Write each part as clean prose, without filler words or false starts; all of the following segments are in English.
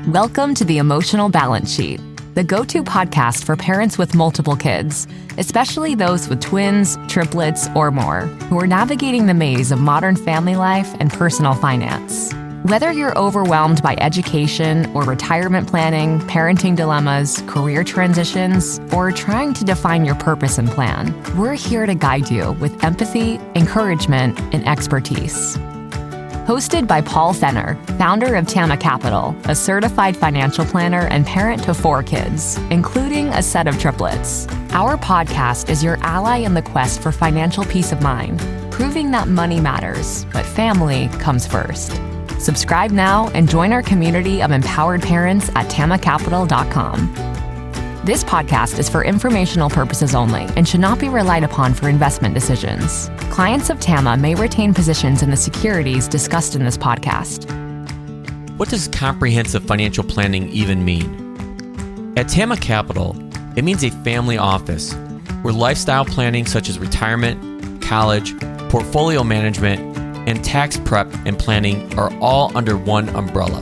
Welcome to the Emotional Balance Sheet, the go-to podcast for parents with multiple kids, especially those with twins, triplets, or more, who are navigating the maze of modern family life and personal finance. Whether you're overwhelmed by education or retirement planning, parenting dilemmas, career transitions, or trying to define your purpose and plan, we're here to guide you with empathy, encouragement, and expertise. Hosted by Paul Fenner, founder of Tama Capital, a certified financial planner and parent to 4 kids, including a set of triplets. Our podcast is your ally in the quest for financial peace of mind, proving that money matters, but family comes first. Subscribe now and join our community of empowered parents at tamacapital.com. This podcast is for informational purposes only and should not be relied upon for investment decisions. Clients of Tama may retain positions in the securities discussed in this podcast. What does comprehensive financial planning even mean? At Tama Capital, it means a family office where lifestyle planning such as retirement, college, portfolio management, and tax prep and planning are all under one umbrella.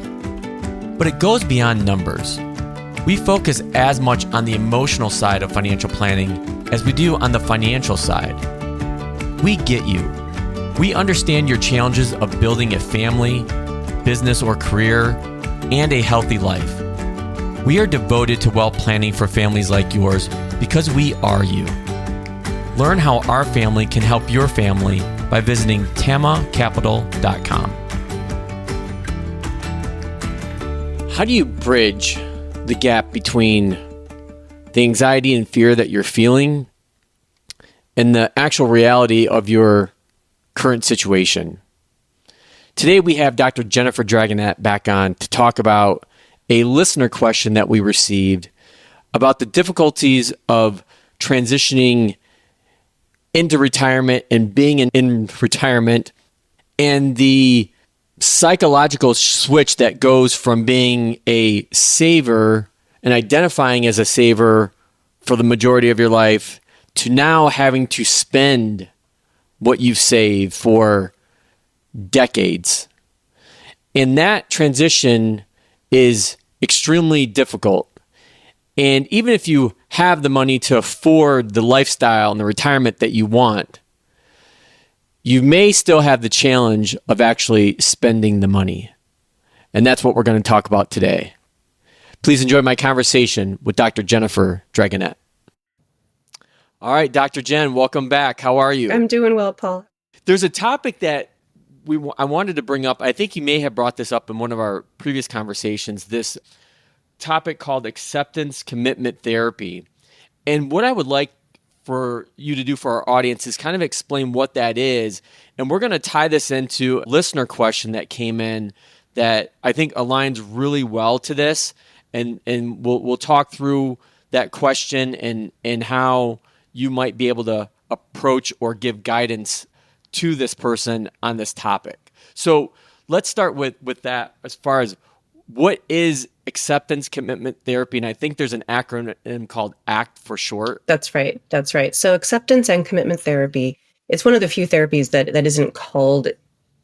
But it goes beyond numbers. We focus as much on the emotional side of financial planning as we do on the financial side. We get you. We understand your challenges of building a family, business or career, and a healthy life. We are devoted to wealth planning for families like yours because we are you. Learn how our family can help your family by visiting tamacapital.com. How do you bridge the gap between the anxiety and fear that you're feeling and the actual reality of your current situation? Today we have Dr. Jennifer Dragonette back on to talk about a listener question that we received about the difficulties of transitioning into retirement and being in retirement and the psychological switch that goes from being a saver and identifying as a saver for the majority of your life to now having to spend what you've saved for decades. And that transition is extremely difficult. And even if you have the money to afford the lifestyle and the retirement that you want, you may still have the challenge of actually spending the money. And that's what we're going to talk about today. Please enjoy my conversation with Dr. Jennifer Dragonette. All right, Dr. Jen, welcome back. How are you? I'm doing well, Paul. There's a topic that I wanted to bring up. I think you may have brought this up in one of our previous conversations, this topic called acceptance commitment therapy. And what I would like for you to do for our audience is kind of explain what that is. And we're going to tie this into a listener question that came in that I think aligns really well to this. And we'll talk through that question and how you might be able to approach or give guidance to this person on this topic. So let's start with that as far as what is acceptance commitment therapy. And I think there's an acronym called ACT for short. That's right. So acceptance and commitment therapy, it's one of the few therapies that isn't called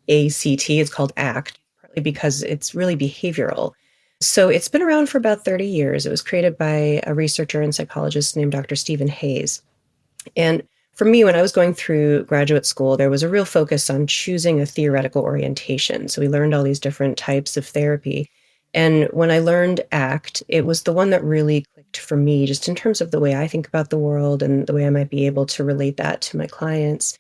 ACT, it's called ACT, partly because it's really behavioral. So it's been around for about 30 years. It was created by a researcher and psychologist named Dr. Stephen Hayes. And for me, when I was going through graduate school, there was a real focus on choosing a theoretical orientation. So we learned all these different types of therapy. And when I learned ACT, it was the one that really clicked for me, just in terms of the way I think about the world and the way I might be able to relate that to my clients.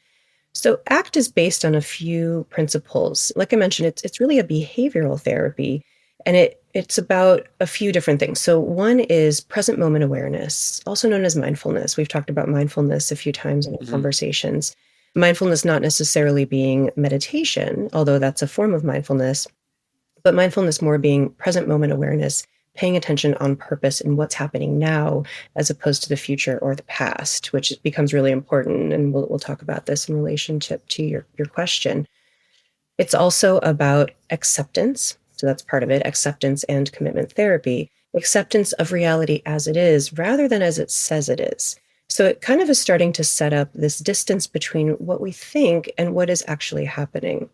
So ACT is based on a few principles. Like I mentioned, it's really a behavioral therapy, and it's about a few different things. So one is present moment awareness, also known as mindfulness. We've talked about mindfulness a few times in our conversations. Mindfulness not necessarily being meditation, although that's a form of mindfulness, but mindfulness more being present moment awareness, paying attention on purpose in what's happening now, as opposed to the future or the past, which becomes really important. And we'll talk about this in relationship to your question. It's also about acceptance. So that's part of it, acceptance and commitment therapy, acceptance of reality as it is, rather than as it says it is. So it kind of is starting to set up this distance between what we think and what is actually happening.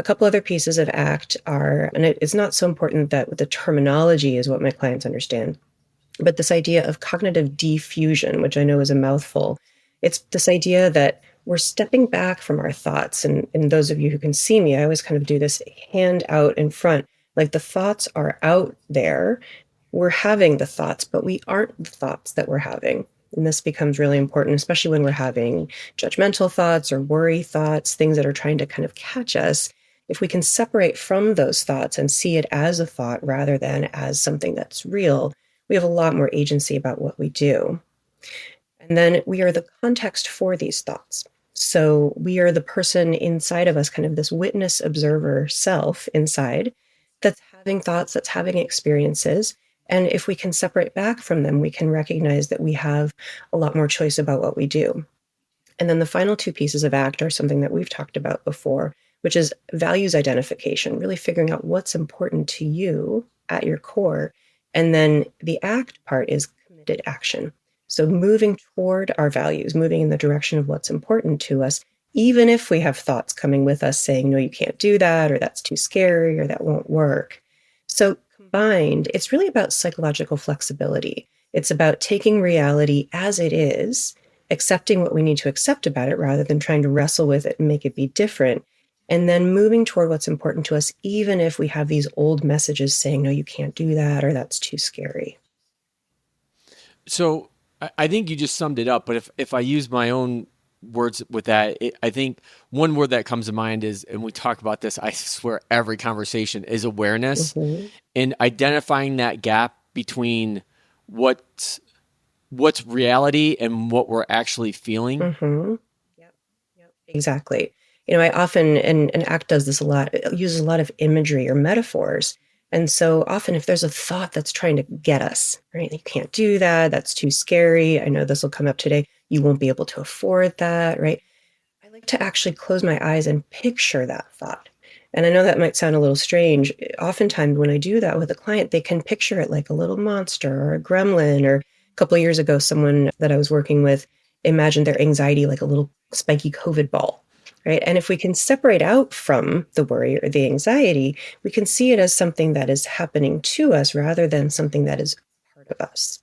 A couple other pieces of ACT are, and it's not so important that the terminology is what my clients understand, but this idea of cognitive diffusion, which I know is a mouthful, it's this idea that we're stepping back from our thoughts. And those of you who can see me, I always kind of do this hand out in front, like the thoughts are out there. We're having the thoughts, but we aren't the thoughts that we're having. And this becomes really important, especially when we're having judgmental thoughts or worry thoughts, things that are trying to kind of catch us. If we can separate from those thoughts and see it as a thought rather than as something that's real, we have a lot more agency about what we do. And then we are the context for these thoughts. So we are the person inside of us, kind of this witness observer self inside that's having thoughts, that's having experiences. And if we can separate back from them, we can recognize that we have a lot more choice about what we do. And then the final two pieces of ACT are something that we've talked about before, which is values identification, really figuring out what's important to you at your core. And then the ACT part is committed action. So moving toward our values, moving in the direction of what's important to us, even if we have thoughts coming with us saying, no, you can't do that, or that's too scary, or that won't work. So combined, it's really about psychological flexibility. It's about taking reality as it is, accepting what we need to accept about it rather than trying to wrestle with it and make it be different. And then moving toward what's important to us, even if we have these old messages saying, no, you can't do that, or that's too scary. So I think you just summed it up, but if I use my own words with that, I think one word that comes to mind is, and we talk about this, I swear every conversation, is awareness, and identifying that gap between what's reality and what we're actually feeling. Yep, exactly. I often, and ACT does this a lot, it uses a lot of imagery or metaphors. And so often if there's a thought that's trying to get us, right? You can't do that. That's too scary. I know this will come up today. You won't be able to afford that, right? I like to actually close my eyes and picture that thought. And I know that might sound a little strange. Oftentimes when I do that with a client, they can picture it like a little monster or a gremlin. Or a couple of years ago, someone that I was working with imagined their anxiety like a little spiky COVID ball. Right. And if we can separate out from the worry or the anxiety, we can see it as something that is happening to us rather than something that is part of us.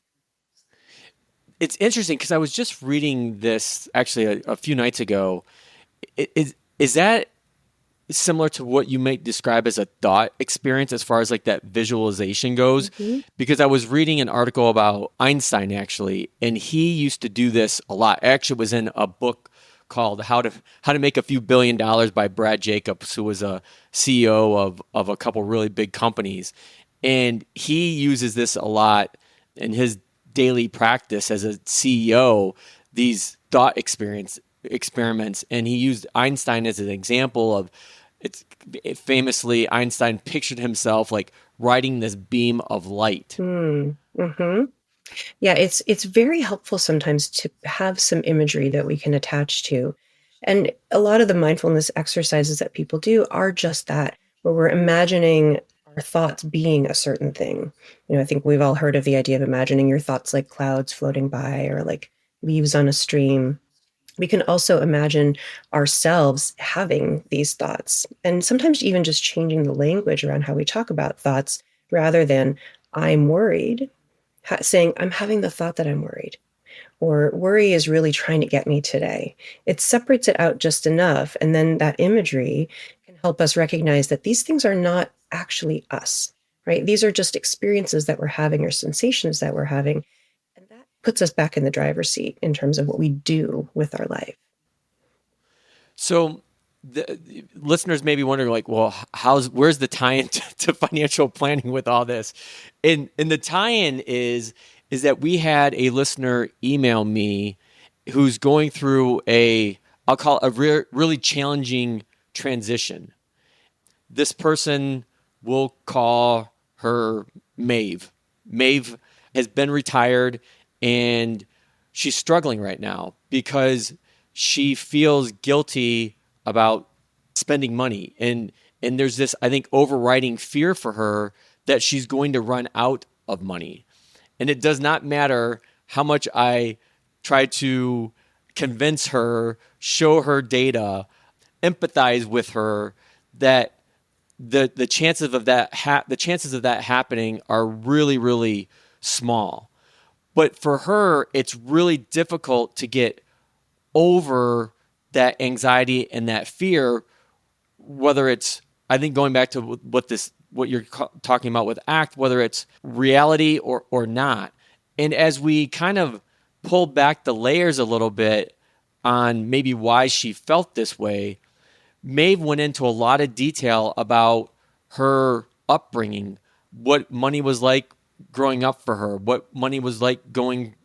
It's interesting because I was just reading this actually a few nights ago. Is that similar to what you might describe as a thought experience as far as like that visualization goes? Because I was reading an article about Einstein actually, and he used to do this a lot. Actually, it was in a book called How to Make a Few $1 Billion by Brad Jacobs, who was a CEO of a couple really big companies. And he uses this a lot in his daily practice as a CEO, these thought experiments. And he used Einstein as an example of, it's famously Einstein pictured himself like riding this beam of light. Yeah, it's very helpful sometimes to have some imagery that we can attach to. And a lot of the mindfulness exercises that people do are just that, where we're imagining our thoughts being a certain thing. I think we've all heard of the idea of imagining your thoughts like clouds floating by or like leaves on a stream. We can also imagine ourselves having these thoughts, and sometimes even just changing the language around how we talk about thoughts rather than I'm worried, saying I'm having the thought that I'm worried, or worry is really trying to get me today. It separates it out just enough. And then that imagery can help us recognize that these things are not actually us, right? These are just experiences that we're having or sensations that we're having. And that puts us back in the driver's seat in terms of what we do with our life. So the listeners may be wondering like, well, where's the tie-in to financial planning with all this? And the tie-in is that we had a listener email me who's going through I'll call it a really challenging transition. This person, will call her Maeve. Maeve has been retired and she's struggling right now because she feels guilty about spending money. And there's this, I think, overriding fear for her that she's going to run out of money. And it does not matter how much I try to convince her, show her data, empathize with her, that the chances of that happening are really, really small. But for her, it's really difficult to get over that anxiety and that fear, whether it's, I think going back to what you're talking about with ACT, whether it's reality or not. And as we kind of pull back the layers a little bit on maybe why she felt this way, Maeve went into a lot of detail about her upbringing, what money was like growing up for her, what money was like going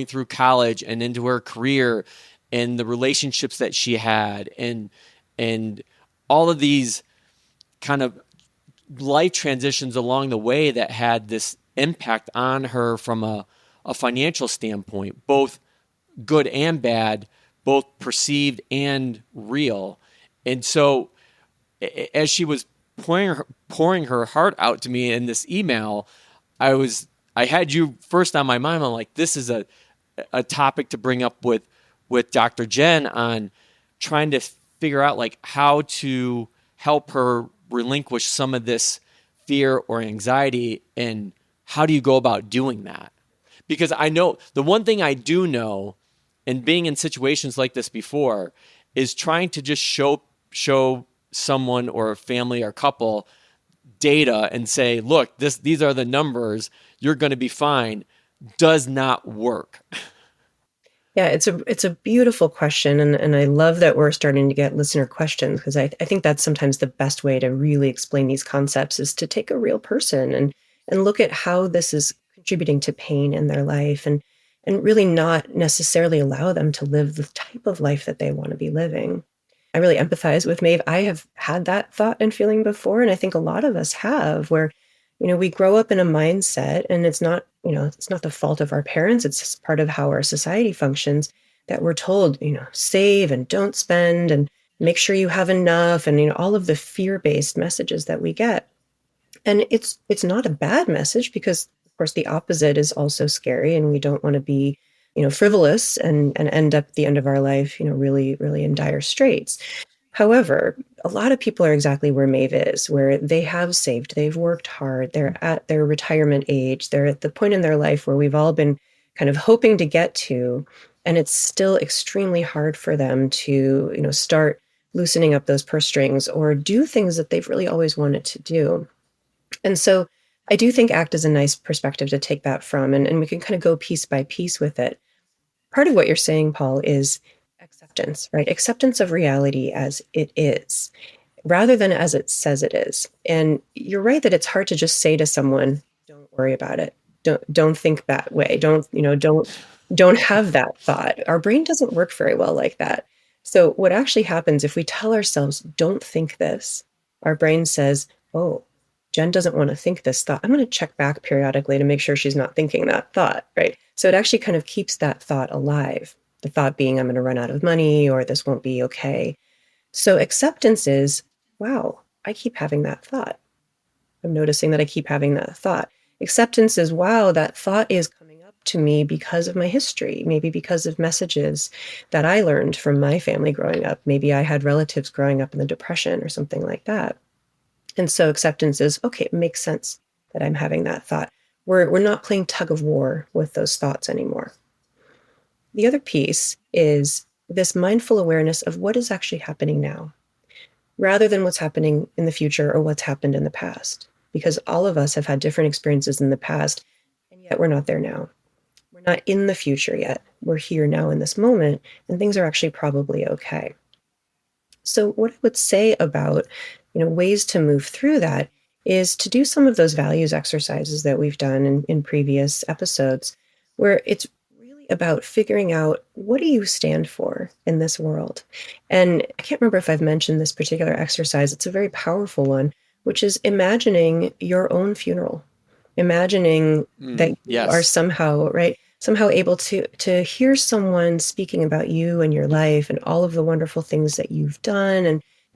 through college and into her career, and the relationships that she had, and all of these kind of life transitions along the way that had this impact on her from a financial standpoint, both good and bad, both perceived and real. And so as she was pouring her heart out to me in this email, I had you first on my mind. I'm like, this is a topic to bring up with Dr. Jen on trying to figure out like how to help her relinquish some of this fear or anxiety, and how do you go about doing that? Because I know the one thing I do know, and being in situations like this before, is trying to just show someone or a family or couple data and say, look, these are the numbers, you're going to be fine, does not work. Yeah, it's a beautiful question, and I love that we're starting to get listener questions, because I think that's sometimes the best way to really explain these concepts, is to take a real person and look at how this is contributing to pain in their life, and really not necessarily allow them to live the type of life that they want to be living. I really empathize with Maeve. I have had that thought and feeling before, and I think a lot of us have, where we grow up in a mindset, and it's not the fault of our parents. It's just part of how our society functions, that we're told, save and don't spend and make sure you have enough, and, all of the fear-based messages that we get. And it's not a bad message, because of course the opposite is also scary, and we don't want to be, frivolous and end up at the end of our life, really, really in dire straits. However, a lot of people are exactly where Maeve is, where they have saved, they've worked hard, they're at their retirement age, they're at the point in their life where we've all been kind of hoping to get to, and it's still extremely hard for them to, start loosening up those purse strings or do things that they've really always wanted to do. And so I do think ACT is a nice perspective to take that from, and we can kind of go piece by piece with it. Part of what you're saying, Paul, is acceptance, right? Acceptance of reality as it is, rather than as it says it is. And you're right that it's hard to just say to someone, don't worry about it. Don't think that way. Don't have that thought. Our brain doesn't work very well like that. So what actually happens if we tell ourselves, don't think this, our brain says, oh, Jen doesn't want to think this thought. I'm going to check back periodically to make sure she's not thinking that thought, right? So it actually kind of keeps that thought alive. The thought being, I'm going to run out of money, or this won't be okay. So acceptance is, wow, I keep having that thought. I'm noticing that I keep having that thought. Acceptance is, wow, that thought is coming up to me because of my history, maybe because of messages that I learned from my family growing up. Maybe I had relatives growing up in the Depression or something like that. And so acceptance is, okay, it makes sense that I'm having that thought. We're not playing tug of war with those thoughts anymore. The other piece is this mindful awareness of what is actually happening now, rather than what's happening in the future or what's happened in the past. Because all of us have had different experiences in the past, and yet we're not there now. We're not in the future yet. We're here now in this moment, and things are actually probably okay. So what I would say about, ways to move through that is to do some of those values exercises that we've done in previous episodes, where it's really about figuring out, what do you stand for in this world? And I can't remember if I've mentioned this particular exercise. It's a very powerful one, which is imagining your own funeral, imagining that you are somehow, right, somehow able to hear someone speaking about you and your life and all of the wonderful things that you've done,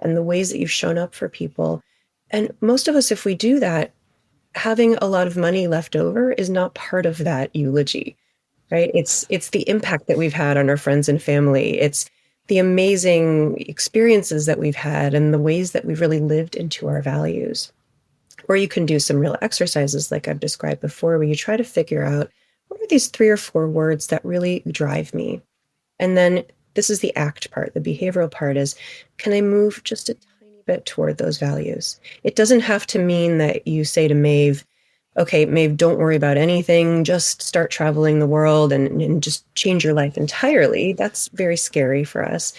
and the ways that you've shown up for people. And most of us, if we do that, having a lot of money left over is not part of that eulogy, right? It's the impact that we've had on our friends and family. It's the amazing experiences that we've had and the ways that we've really lived into our values. Or you can do some real exercises like I've described before, where you try to figure out what are these 3 or 4 words that really drive me. And then this is the act part. The behavioral part is, can I move just a tiny bit toward those values? It doesn't have to mean that you say to Maeve, okay, Maeve, don't worry about anything. Just start traveling the world and just change your life entirely. That's very scary for us.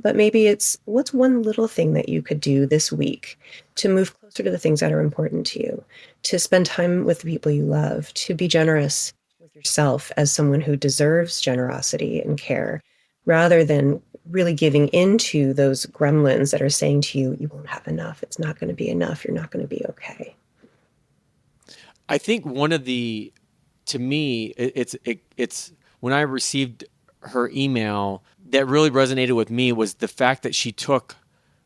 But maybe it's, what's one little thing that you could do this week to move closer to the things that are important to you, to spend time with the people you love, to be generous with yourself as someone who deserves generosity and care, rather than really giving into those gremlins that are saying to you, you won't have enough. It's not going to be enough. You're not going to be okay. I think to me, it's when I received her email that really resonated with me was the fact that she took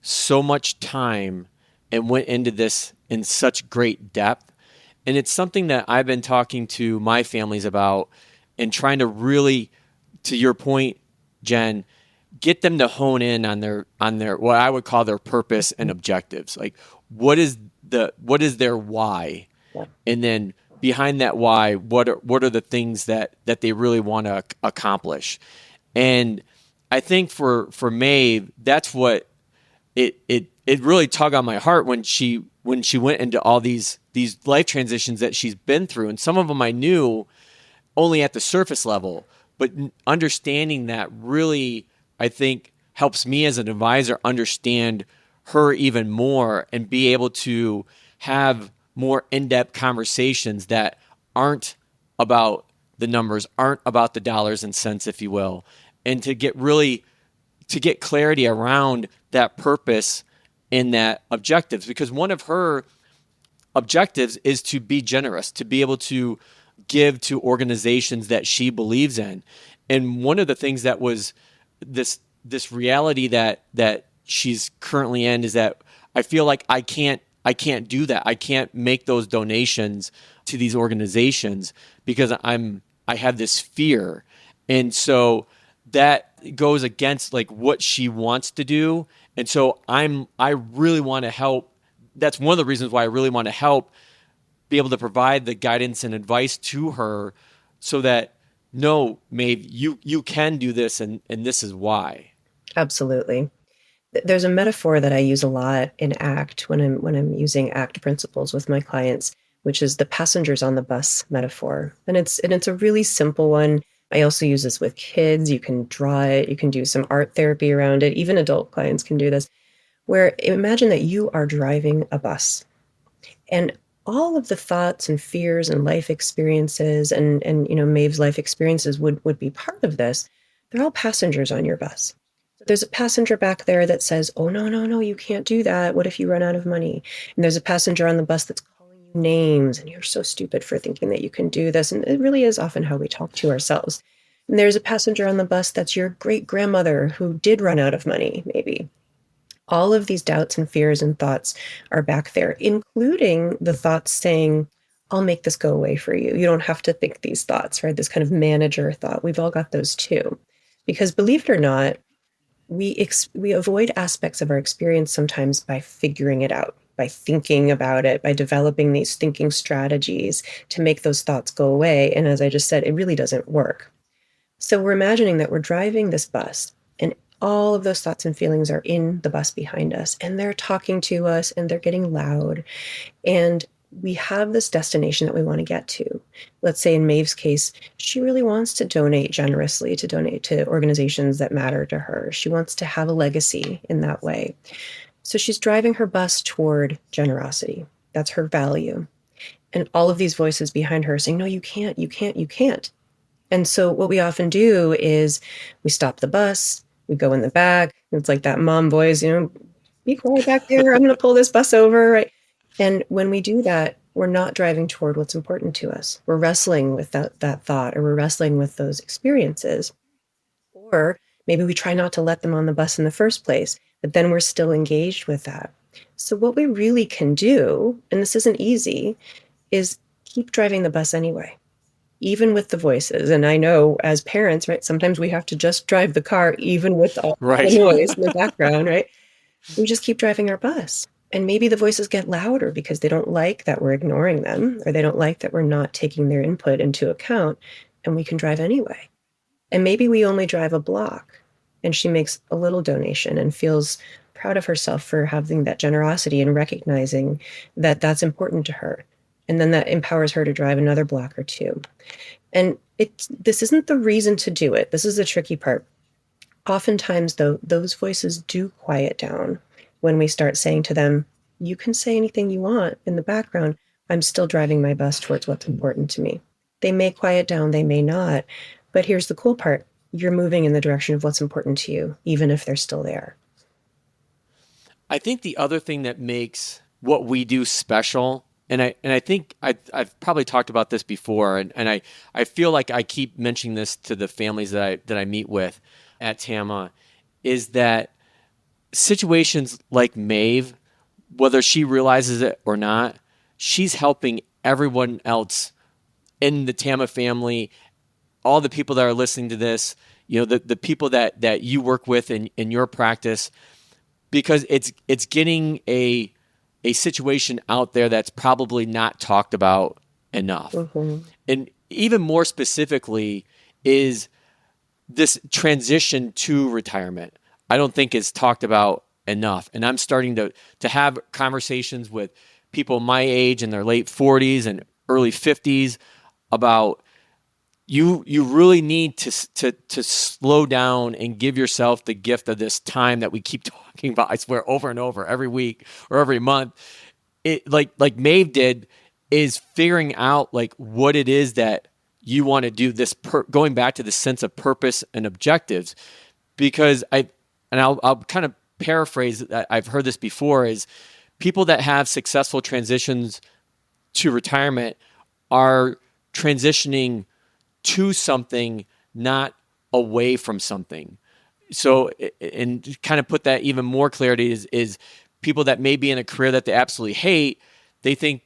so much time and went into this in such great depth. And it's something that I've been talking to my families about and trying to really, to your point, Jen, get them to hone in on their what I would call their purpose and objectives. Like what is their why? Yeah. And then behind that why, what are the things that they really want to accomplish? And I think for Maeve, that's what it really tugged on my heart when she went into all these life transitions that she's been through. And some of them I knew only at the surface level, but understanding that really, I think, helps me as an advisor understand her even more and be able to have more in-depth conversations that aren't about the numbers, aren't about the dollars and cents, if you will, and to get clarity around that purpose and that objectives. Because one of her objectives is to be generous, to be able to give to organizations that she believes in. And one of the things that was this reality that she's currently in is that I feel like I can't do that. I can't make those donations to these organizations because I have this fear. And so that goes against like what she wants to do. And so I really want to help. That's one of the reasons why I really want to help be able to provide the guidance and advice to her so that, no, Maeve, you can do this and this is why. Absolutely. There's a metaphor that I use a lot in ACT when I'm using ACT principles with my clients, which is the passengers on the bus metaphor. And it's a really simple one. I also use this with kids. You can draw it. You can do some art therapy around it. Even adult clients can do this, where imagine that you are driving a bus and all of the thoughts and fears and life experiences and Maeve's life experiences would be part of this. They're all passengers on your bus. There's a passenger back there that says, oh, no, you can't do that. What if you run out of money? And there's a passenger on the bus that's calling you names and you're so stupid for thinking that you can do this. And it really is often how we talk to ourselves. And there's a passenger on the bus that's your great grandmother who did run out of money, maybe. All of these doubts and fears and thoughts are back there, including the thoughts saying, I'll make this go away for you. You don't have to think these thoughts, right? This kind of manager thought. We've all got those too. Because believe it or not, we avoid aspects of our experience sometimes by figuring it out, by thinking about it, by developing these thinking strategies to make those thoughts go away. And as I just said, it really doesn't work. So we're imagining that we're driving this bus and all of those thoughts and feelings are in the bus behind us and they're talking to us and they're getting loud. And we have this destination that we want to get to. Let's say in Maeve's case, she really wants to donate generously, to donate to organizations that matter to her. She wants to have a legacy in that way. So she's driving her bus toward generosity. That's her value. And all of these voices behind her are saying, no, you can't, you can't, you can't. And so what we often do is we stop the bus, we go in the back. It's like that mom voice, be quiet back there. I'm going to pull this bus over, right? And when we do that, we're not driving toward what's important to us. We're wrestling with that thought, or we're wrestling with those experiences. Or maybe we try not to let them on the bus in the first place, but then we're still engaged with that. So what we really can do, and this isn't easy, is keep driving the bus anyway. even with the voices. And I know as parents, right, sometimes we have to just drive the car, even with all the Right. noise in the background, right? We just keep driving our bus. And maybe the voices get louder because they don't like that we're ignoring them, or they don't like that we're not taking their input into account, and we can drive anyway. And maybe we only drive a block and she makes a little donation and feels proud of herself for having that generosity and recognizing that that's important to her. And then that empowers her to drive another block or two. And this isn't the reason to do it. This is the tricky part. Oftentimes, though, those voices do quiet down when we start saying to them, you can say anything you want in the background. I'm still driving my bus towards what's important to me. They may quiet down, they may not. But here's the cool part. You're moving in the direction of what's important to you, even if they're still there. I think the other thing that makes what we do special, and I think I've probably talked about this before, and I feel like I keep mentioning this to the families that I meet with at TAMA, is that situations like Maeve, whether she realizes it or not, she's helping everyone else in the TAMA family, all the people that are listening to this, the people that you work with in your practice, because it's getting a situation out there that's probably not talked about enough. Mm-hmm. And even more specifically is this transition to retirement. I don't think is talked about enough. And I'm starting to have conversations with people my age in their late 40s and early 50s about you really need to slow down and give yourself the gift of this time that we keep talking about, I swear, over and over every week or every month. It like Maeve did, is figuring out like what it is that you want to do, going back to the sense of purpose and objectives. Because I'll kind of paraphrase that, I've heard this before, is people that have successful transitions to retirement are transitioning to something, not away from something. So, and to kind of put that even more clarity is people that may be in a career that they absolutely hate, they think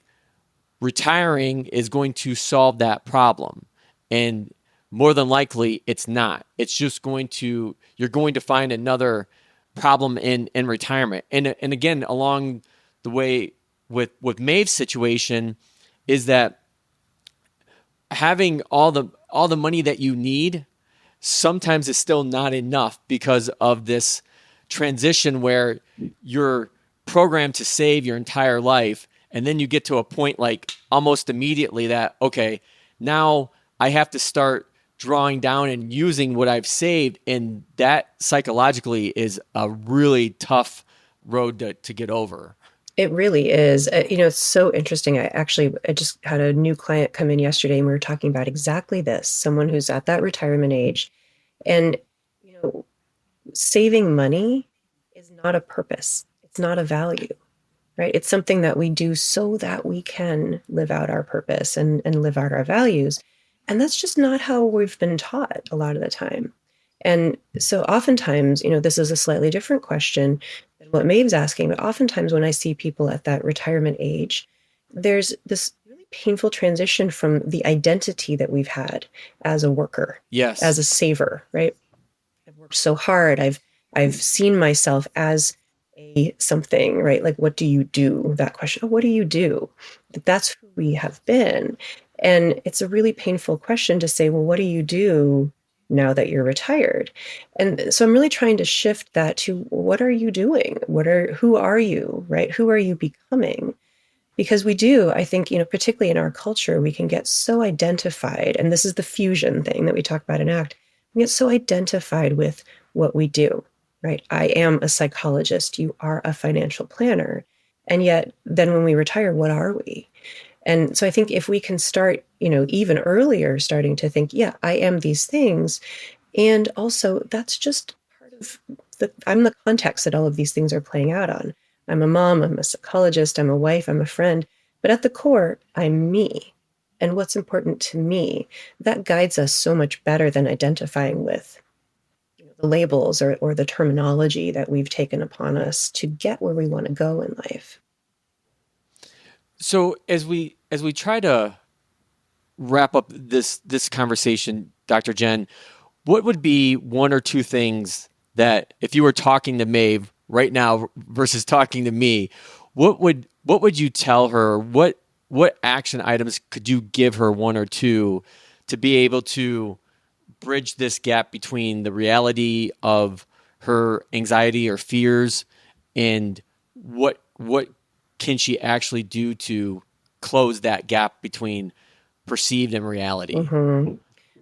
retiring is going to solve that problem. And more than likely it's not. It's just you're going to find another problem in retirement. And again, along the way with Maeve's situation is that having all the money that you need sometimes is still not enough because of this transition where you're programmed to save your entire life. And then you get to a point like almost immediately that, okay, now I have to start drawing down and using what I've saved. And that psychologically is a really tough road to get over. It really is. It's so interesting. I just had a new client come in yesterday and we were talking about exactly this, someone who's at that retirement age. And, saving money is not a purpose. It's not a value, right? It's something that we do so that we can live out our purpose and live out our values. And that's just not how we've been taught a lot of the time. And so oftentimes, this is a slightly different question than what Maeve's asking, but oftentimes when I see people at that retirement age, there's this really painful transition from the identity that we've had as a worker, Yes, as a saver, right? I've worked so hard. I've seen myself as a something, right? Like, what do you do? That question, oh, what do you do? That's who we have been. And it's a really painful question to say, well, what do you do now that you're retired? And so I'm really trying to shift that to what are you doing? Who are you, right? Who are you becoming? Because we do, I think, particularly in our culture, we can get so identified, and this is the fusion thing that we talk about in ACT, we get so identified with what we do, right? I am a psychologist, you are a financial planner. And yet then when we retire, what are we? And so I think if we can start, even earlier, starting to think, yeah, I am these things. And also that's just part of I'm the context that all of these things are playing out on. I'm a mom, I'm a psychologist, I'm a wife, I'm a friend. But at the core, I'm me. And what's important to me, that guides us so much better than identifying with the labels or the terminology that we've taken upon us to get where we want to go in life. So as we try to wrap up this conversation, Dr. Jen, what would be one or two things that if you were talking to Maeve right now versus talking to me, what would you tell her? What action items could you give her, one or two, to be able to bridge this gap between the reality of her anxiety or fears and what can she actually do to close that gap between perceived and reality? Mm-hmm.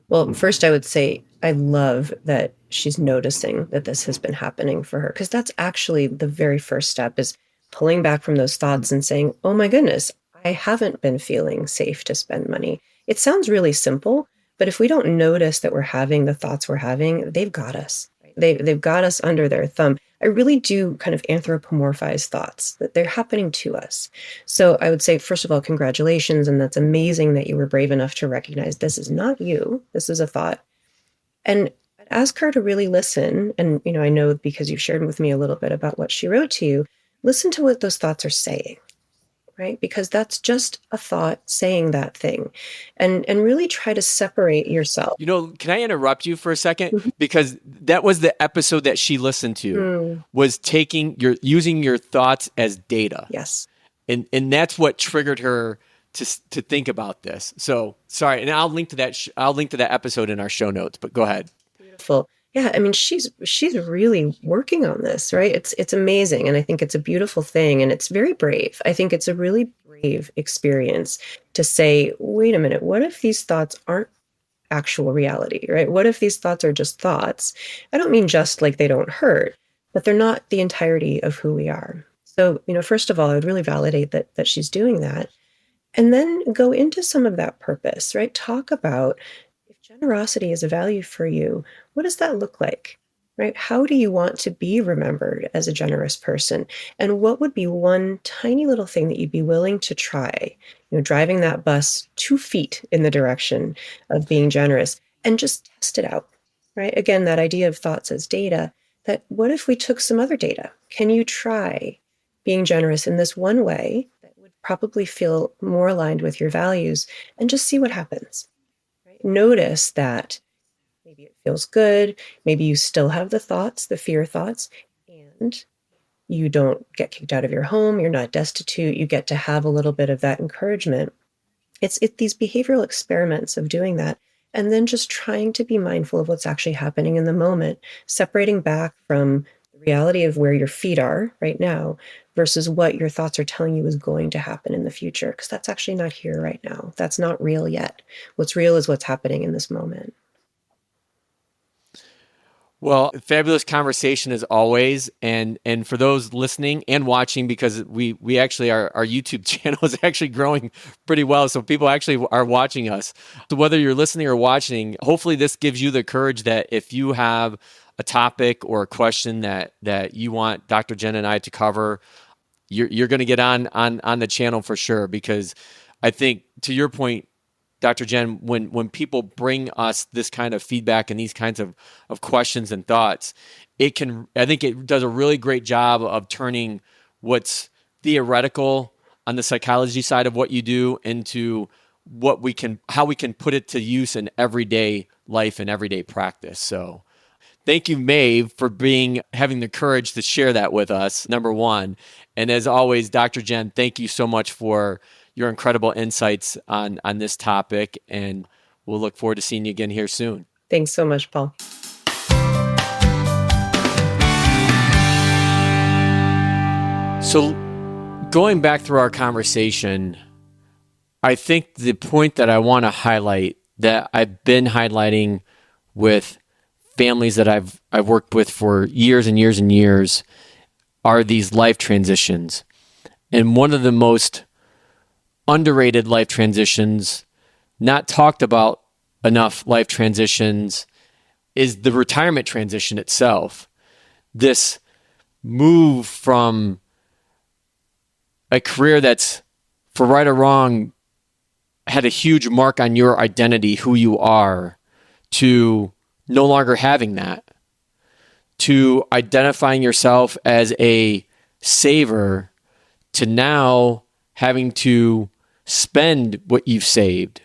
Well, first, I would say I love that she's noticing that this has been happening for her, because that's actually the very first step, is pulling back from those thoughts and saying, oh my goodness, I haven't been feeling safe to spend money. It sounds really simple, but if we don't notice that we're having the thoughts we're having, they've got us. Right? They've got us under their thumb. I really do kind of anthropomorphize thoughts, that they're happening to us. So I would say, first of all, congratulations. And that's amazing that you were brave enough to recognize this is not you. This is a thought. And I'd ask her to really listen. And, I know because you shared with me a little bit about what she wrote to you, listen to what those thoughts are saying, right? Because that's just a thought saying that thing. And really try to separate yourself. Can I interrupt you for a second? Mhm. Because that was the episode that she listened to, was using your thoughts as data. Yes. And that's what triggered her to think about this. So sorry, and I'll link to that episode in our show notes. But go ahead. Beautiful. Yeah, I mean, she's really working on this, right? It's amazing, and I think it's a beautiful thing, and it's very brave. I think it's a really brave experience to say, wait a minute, what if these thoughts aren't actual reality, right? What if these thoughts are just thoughts? I don't mean just like they don't hurt, but they're not the entirety of who we are. So, first of all, I would really validate that she's doing that. And then go into some of that purpose, right? Talk about, if generosity is a value for you, what does that look like, right? How do you want to be remembered as a generous person? And what would be one tiny little thing that you'd be willing to try, driving that bus 2 feet in the direction of being generous, and just test it out, right? Again, that idea of thoughts as data, that what if we took some other data? Can you try being generous in this one way that would probably feel more aligned with your values, and just see what happens, right? Notice that maybe it feels good. Maybe you still have the thoughts, the fear thoughts, and you don't get kicked out of your home. You're not destitute. You get to have a little bit of that encouragement. It's these behavioral experiments of doing that, and then just trying to be mindful of what's actually happening in the moment, separating back from the reality of where your feet are right now versus what your thoughts are telling you is going to happen in the future, because that's actually not here right now. That's not real yet. What's real is what's happening in this moment. Well, fabulous conversation as always, and for those listening and watching, because we actually our YouTube channel is actually growing pretty well, so people actually are watching us. So whether you're listening or watching, hopefully this gives you the courage that if you have a topic or a question that you want Dr. Jen and I to cover, you're going to get on the channel for sure. Because I think, to your point, Dr. Jen, when people bring us this kind of feedback and these kinds of questions and thoughts, I think it does a really great job of turning what's theoretical on the psychology side of what you do into how we can put it to use in everyday life and everyday practice. So thank you, Maeve, for having the courage to share that with us, number one. And as always, Dr. Jen, thank you so much for your incredible insights on this topic, and we'll look forward to seeing you again here soon. Thanks so much, Paul. So going back through our conversation, I think the point that I want to highlight, that I've been highlighting with families that I've worked with for years and years and years, are these life transitions. And one of the most underrated life transitions, not talked about enough life transitions, is the retirement transition itself. This move from a career that's, for right or wrong, had a huge mark on your identity, who you are, to no longer having that, to identifying yourself as a saver, to now having to spend what you've saved.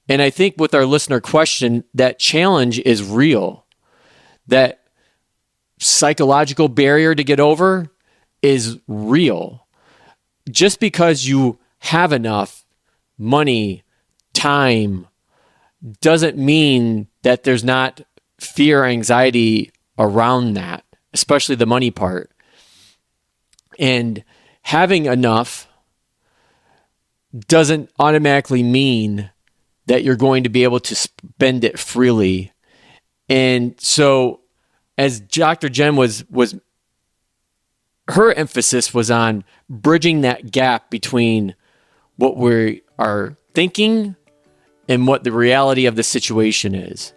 And I think with our listener question, that challenge is real. That psychological barrier to get over is real. Just because you have enough money, time, doesn't mean that there's not fear, anxiety around that, especially the money part. And having enough doesn't automatically mean that you're going to be able to spend it freely. And so as Dr. Jen was her emphasis was on bridging that gap between what we are thinking and what the reality of the situation is.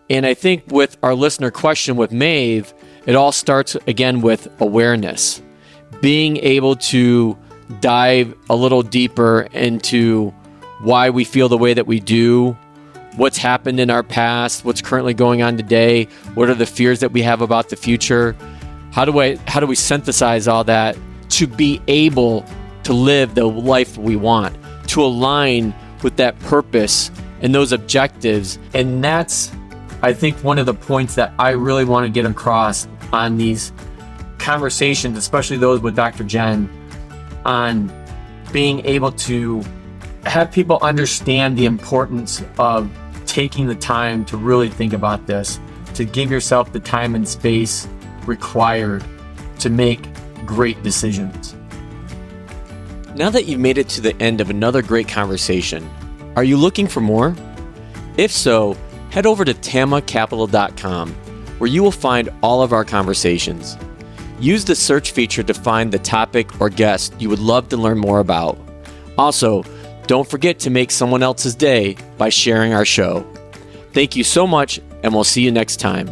And I think with our listener question with Maeve, it all starts again with awareness. Being able to dive a little deeper into why we feel the way that we do, what's happened in our past, what's currently going on today, what are the fears that we have about the future. How do we synthesize all that to be able to live the life we want, to align with that purpose and those objectives? And that's, I think, one of the points that I really want to get across on these conversations, especially those with Dr. Jen, on being able to have people understand the importance of taking the time to really think about this, to give yourself the time and space required to make great decisions. Now that you've made it to the end of another great conversation, are you looking for more? If so, head over to tamacapital.com, where you will find all of our conversations. Use the search feature to find the topic or guest you would love to learn more about. Also, don't forget to make someone else's day by sharing our show. Thank you so much, and we'll see you next time.